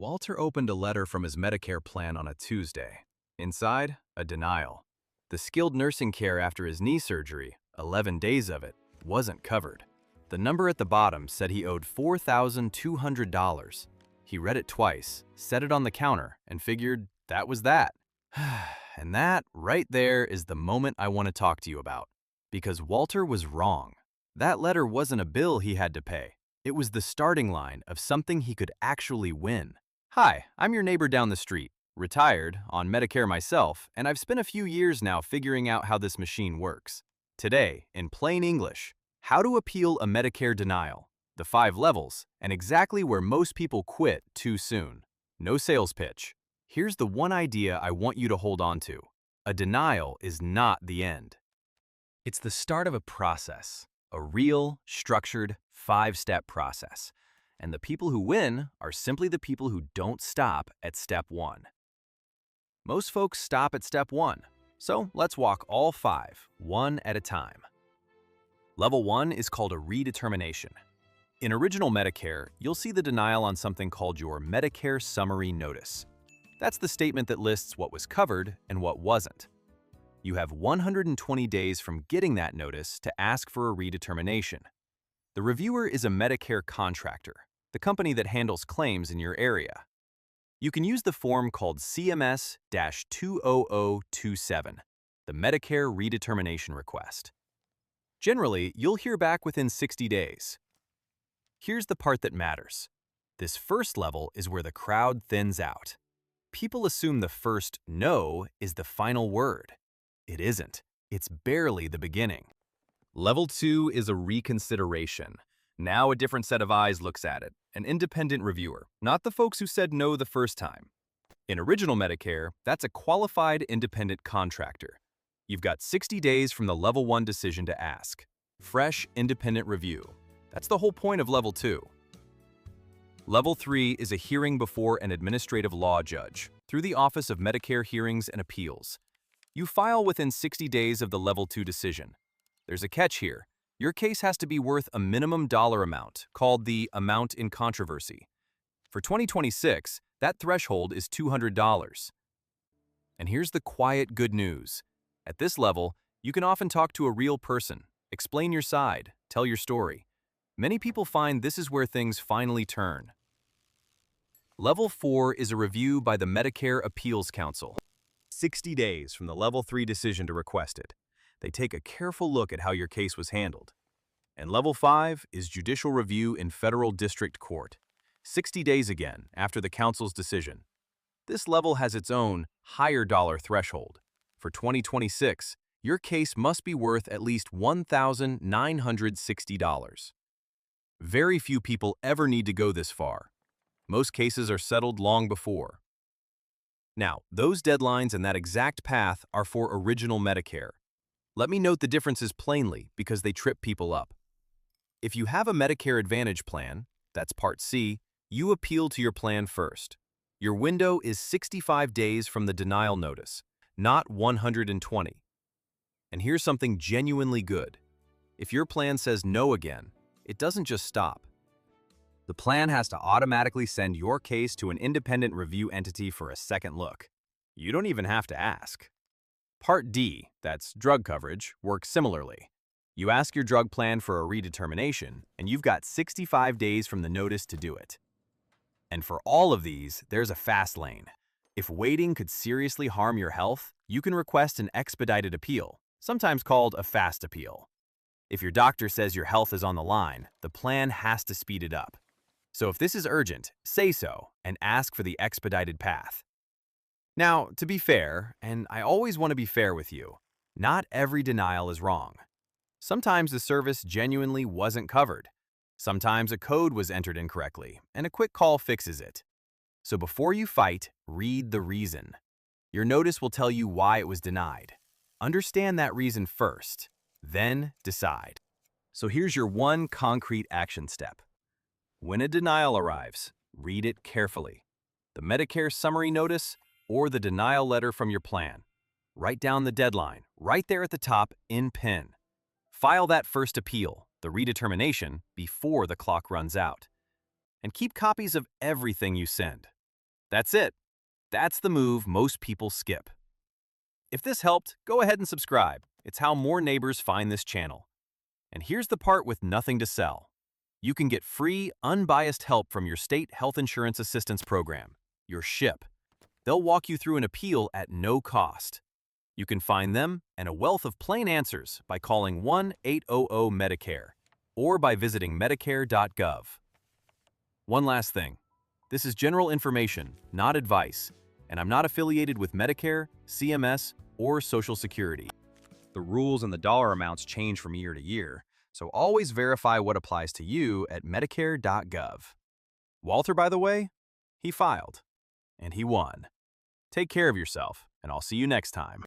Walter opened a letter from his Medicare plan on a Tuesday. Inside, a denial. The skilled nursing care after his knee surgery, 11 days of it, wasn't covered. The number at the bottom said he owed $4,200. He read it twice, set it on the counter, and figured that was that. And that, right there, is the moment I want to talk to you about. Because Walter was wrong. That letter wasn't a bill he had to pay. It was the starting line of something he could actually win. Hi, I'm your neighbor down the street, retired, on Medicare myself, and I've spent a few years now figuring out how this machine works. Today, in plain English, how to appeal a Medicare denial, the 5 levels, and exactly where most people quit too soon. No sales pitch. Here's the one idea I want you to hold on to. A denial is not the end. It's the start of a process, a real, structured, 5-step process. And the people who win are simply the people who don't stop at step 1. Most folks stop at step 1, so let's walk all 5, one at a time. Level 1 is called a redetermination. In original Medicare, you'll see the denial on something called your Medicare Summary Notice. That's the statement that lists what was covered and what wasn't. You have 120 days from getting that notice to ask for a redetermination. The reviewer is a Medicare contractor, the company that handles claims in your area. You can use the form called CMS-20027, the Medicare Redetermination Request. Generally, you'll hear back within 60 days. Here's the part that matters. This first level is where the crowd thins out. People assume the first no is the final word. It isn't. It's barely the beginning. Level 2 is a reconsideration. Now a different set of eyes looks at it, an independent reviewer, not the folks who said no the first time. In original Medicare, that's a qualified independent contractor. You've got 60 days from the Level 1 decision to ask. Fresh, independent review. That's the whole point of Level 2. Level 3 is a hearing before an administrative law judge, through the Office of Medicare Hearings and Appeals. You file within 60 days of the Level 2 decision. There's a catch here. Your case has to be worth a minimum dollar amount, called the amount in controversy. For 2026, that threshold is $200. And here's the quiet good news. At this level, you can often talk to a real person, explain your side, tell your story. Many people find this is where things finally turn. Level 4 is a review by the Medicare Appeals Council. 60 days from the Level 3 decision to request it. They take a careful look at how your case was handled. And Level 5 is judicial review in federal district court. 60 days again after the council's decision. This level has its own higher dollar threshold. For 2026, your case must be worth at least $1,960. Very few people ever need to go this far. Most cases are settled long before. Now, those deadlines and that exact path are for original Medicare. Let me note the differences plainly because they trip people up. If you have a Medicare Advantage plan, that's Part C, you appeal to your plan first. Your window is 65 days from the denial notice, not 120. And here's something genuinely good. If your plan says no again, it doesn't just stop. The plan has to automatically send your case to an independent review entity for a second look. You don't even have to ask. Part D, that's drug coverage, works similarly. You ask your drug plan for a redetermination, and you've got 65 days from the notice to do it. And for all of these, there's a fast lane. If waiting could seriously harm your health, you can request an expedited appeal, sometimes called a fast appeal. If your doctor says your health is on the line, the plan has to speed it up. So if this is urgent, say so and ask for the expedited path. Now, to be fair, and I always want to be fair with you, not every denial is wrong. Sometimes the service genuinely wasn't covered. Sometimes a code was entered incorrectly, and a quick call fixes it. So before you fight, read the reason. Your notice will tell you why it was denied. Understand that reason first, then decide. So here's your one concrete action step. When a denial arrives, read it carefully. The Medicare Summary Notice or the denial letter from your plan. Write down the deadline, right there at the top in pen. File that first appeal, the redetermination, before the clock runs out. And keep copies of everything you send. That's it. That's the move most people skip. If this helped, go ahead and subscribe. It's how more neighbors find this channel. And here's the part with nothing to sell. You can get free, unbiased help from your state health insurance assistance program, your SHIP. They'll walk you through an appeal at no cost. You can find them and a wealth of plain answers by calling 1-800-MEDICARE or by visiting medicare.gov. One last thing. This is general information, not advice, and I'm not affiliated with Medicare, CMS, or Social Security. The rules and the dollar amounts change from year to year, so always verify what applies to you at medicare.gov. Walter, by the way, he filed, and he won. Take care of yourself, and I'll see you next time.